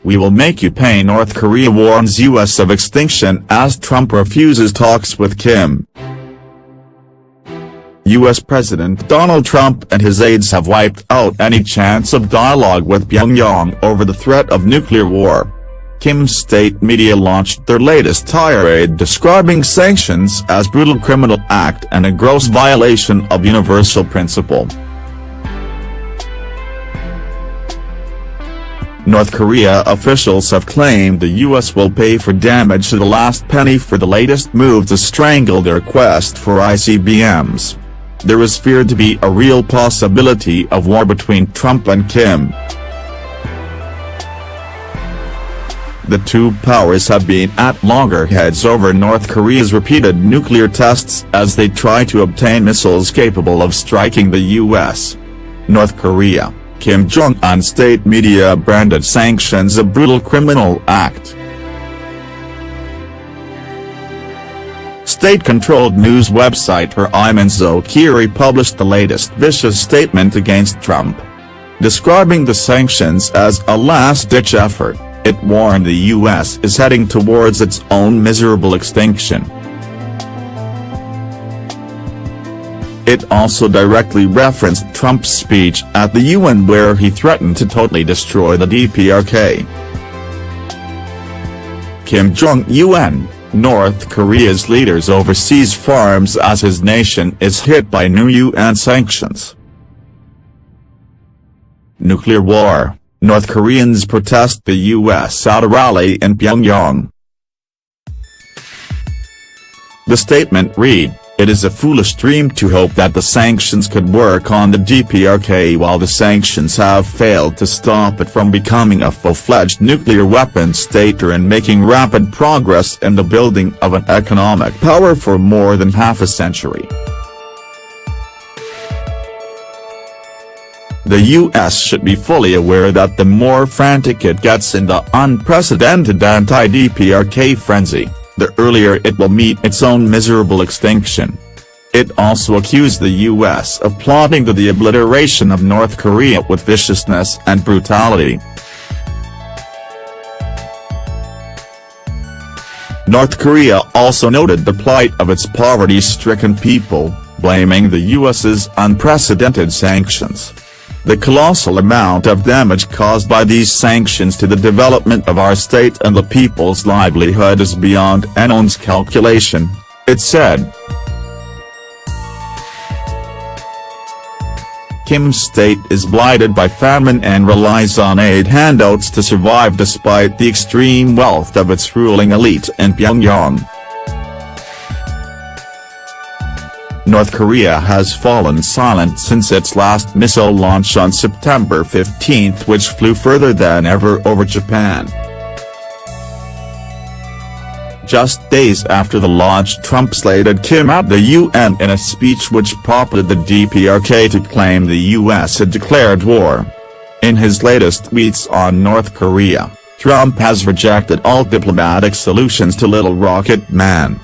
"We will make you pay," North Korea warns US of extinction as Trump refuses talks with Kim. US President Donald Trump and his aides have wiped out any chance of dialogue with Pyongyang over the threat of nuclear war. Kim's state media launched their latest tirade describing sanctions as brutal criminal act and a gross violation of universal principle. North Korea officials have claimed the US will pay for damage to the last penny for the latest move to strangle their quest for ICBMs. There is feared to be a real possibility of war between Trump and Kim. The two powers have been at loggerheads over North Korea's repeated nuclear tests as they try to obtain missiles capable of striking the US. North Korea, Kim Jong-un state media branded sanctions a brutal criminal act. State-controlled news website Kiri published the latest vicious statement against Trump. Describing the sanctions as a last-ditch effort, it warned the US is heading towards its own miserable extinction. It also directly referenced Trump's speech at the UN where he threatened to totally destroy the DPRK. Kim Jong-un, North Korea's leader's overseas farms as his nation is hit by new UN sanctions. Nuclear war, North Koreans protest the US at a rally in Pyongyang. The statement read, "It is a foolish dream to hope that the sanctions could work on the DPRK while the sanctions have failed to stop it from becoming a full-fledged nuclear weapon state or in making rapid progress in the building of an economic power for more than half a century." The US should be fully aware that the more frantic it gets in the unprecedented anti-DPRK frenzy, the earlier it will meet its own miserable extinction. It also accused the US of plotting the obliteration of North Korea with viciousness and brutality. North Korea also noted the plight of its poverty-stricken people, blaming the US's unprecedented sanctions. The colossal amount of damage caused by these sanctions to the development of our state and the people's livelihood is beyond anyone's calculation, it said. Kim's state is blighted by famine and relies on aid handouts to survive despite the extreme wealth of its ruling elite in Pyongyang. North Korea has fallen silent since its last missile launch on September 15, which flew further than ever over Japan. Just days after the launch, Trump slated Kim at the UN in a speech which prompted the DPRK to claim the US had declared war. In his latest tweets on North Korea, Trump has rejected all diplomatic solutions to Little Rocket Man.